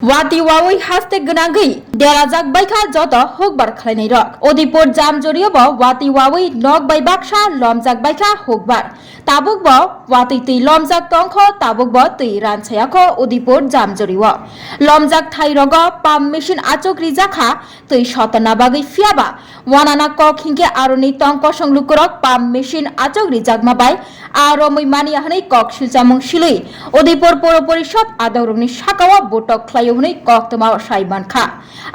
Wati wawi haste genagi derajak baikha joto hokbar khlainai rok odipor jam joriyo bo wati wawi nok bai baksa lomjak baikha hokbar tabuk bo wati ti lomjak tongkho tabuk bo ti ranchayakho odipor jam joriyo lomjak thai rogo pam machine achok rijakha tui sotana bagai fiaba wanana kok hingke aroni tongko songlukurok pam machine achok rijakma bai aromoi mani hanai kok silchamung silui odipor poro porishod adoroni sakawa botok khlai hune kok tama saiban kha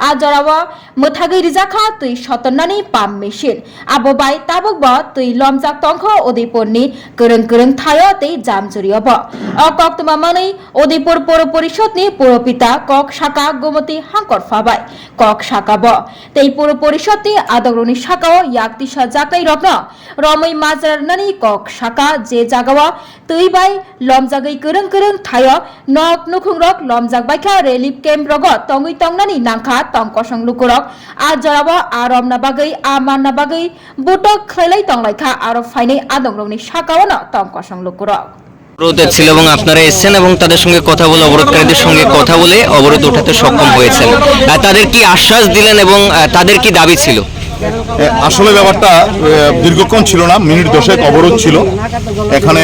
ajarawa muthagi rijaka tui sotannani pam machine abo bai tabuk bo tui lomjak tongkho odiporni kereng thayo tei jam joriyo bo kok tama mani odipor poro porishodni puropita kok saka gomoti hangkor fabai kok saka bo tei poro porishodni adoroni sakao yaktisa jakai rokno romoi majrarnani kok saka je jagawa tui bai lomjagai kereng thayo nok nukhung rok lomjak baikha relief camp rogo tongui tongnani nangkha tongkosong lukurok ajarawa aromna bagai amanna bagai butok khlailai tonglaikha aro fainai adongrokni sakaono tongkosong lukurok অবরোধে ছিল এবং আপনারা এসেছেন এবং তাদের সঙ্গে কথা বলে অবরোধকারীদের সঙ্গে কথা বলে অবরোধ ওঠাতে সক্ষম হয়েছেন তাদের কি আশ্বাস দিলেন এবং তাদের কি দাবি ছিল আসলে ব্যাপারটা দীর্ঘক্ষণ ছিল না, মিনিট 10 অবরোধ ছিল। এখানে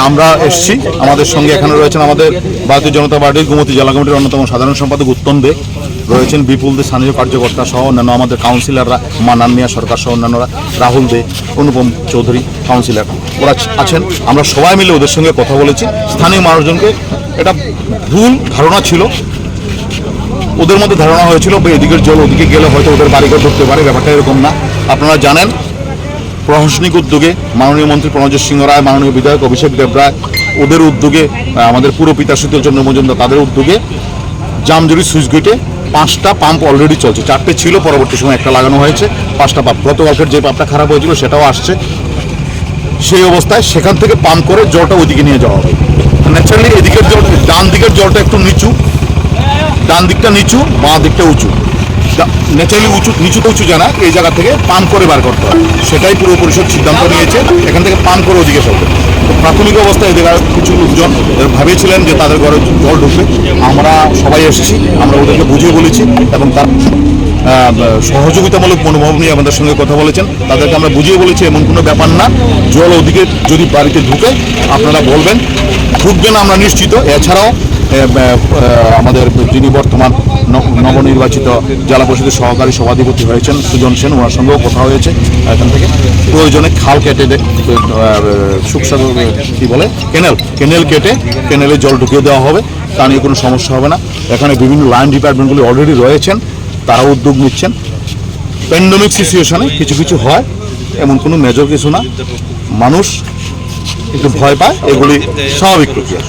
আমরা এসেছি, আমাদের সঙ্গে এখানে রয়েছেন আমাদের ভারতীয় জনতা পার্টির গোমতী জেলা কমিটির অন্যতম সাধারণ সম্পাদক উত্তম দে, রয়েছেন বিপুল দে স্থানীয় কার্যকর্তা সহ অন্যান্য আমাদের কাউন্সিলররা, মান্নান মিয়া সরকার সহ অন্যান্যরা, রাহুল দে, অনুপম চৌধুরী কাউন্সিলর, ওরা আছেন। আমরা সবাই মিলে ওদের সঙ্গে কথা বলেছি। স্থানীয় মানুষজনকে এটা ভুল ধারণা ছিল, ওদের মধ্যে ধারণা হয়েছিল এদিকের জল ওদিকে গেলে হয়তো ওদের বাড়িঘর ধরতে পারে, ব্যাপারটা এরকম না। আপনারা জানেন প্রশাসনিক উদ্যোগে মাননীয় মন্ত্রী প্রণজিৎ সিংহ রায়, মাননীয় বিধায়ক অভিষেক দেব রায়, ওদের উদ্যোগে আমাদের পুরপিতা শীতলচন্দ্র মজুমদার তাদের উদ্যোগে জামজুরি সুইচ গেটে 5টা পাম্প অলরেডি চলছে। 4টে ছিল, পরবর্তী সময় একটা লাগানো হয়েছে। 5টা পাম্প, গতকালকের যে পাম্পটা খারাপ হয়েছিল সেটাও আসছে। সেই অবস্থায় সেখান থেকে পাম্প করে জলটা ওইদিকে নিয়ে যাওয়া হবে। ন্যাচারালি এদিকের জল, ডান দিকের জলটা একটু নিচু, ডান দিকটা নিচু, বাঁ দিকটা উঁচু। ন্যাচারালি নিচুতে উঁচু জানা এই জায়গা থেকে পাম্প করে বার করতে হয়, সেটাই পুরো পরিষদ সিদ্ধান্ত নিয়েছে। এখান থেকে পাম্প করে ওদিকে চলবে। তো প্রাথমিক অবস্থায় এদের কিছু লোকজন ভেবেছিলেন যে তাদের ঘরে জল ঢুকবে। আমরা সবাই এসেছি, আমরা ওদেরকে বুঝিয়ে বলেছি এবং তার সহযোগিতামূলক মনোভাব নিয়ে আমাদের সঙ্গে কথা বলেছেন। তাদেরকে আমরা বুঝিয়ে বলেছি এমন কোনো ব্যাপার না, জল ওদিকে যদি বাড়িতে ঢুকে আপনারা বলবেন, ঢুকবেন আমরা নিশ্চিত। এছাড়াও আমাদের যিনি বর্তমান নবনির্বাচিত জেলা পরিষদের সহকারী সভাধিপতি হয়েছেন সুজন সেন, ওনার সঙ্গেও কথা হয়েছে। এখান থেকে প্রয়োজনে খাল কেটে সুখসাগর কি বলে কেনেল কেটে কেনেলে জল ঢুকিয়ে দেওয়া হবে, তা নিয়ে কোনো সমস্যা হবে না। এখানে বিভিন্ন লাইন ডিপার্টমেন্টগুলি অলরেডি রয়েছেন, তারা উদ্যোগ নিচ্ছেন। প্যান্ডেমিক সিচুয়েশনে কিছু হয়, এমন কোনো মেজর কিছু না। মানুষ একটু ভয় পায়, এগুলি স্বাভাবিক প্রক্রিয়া।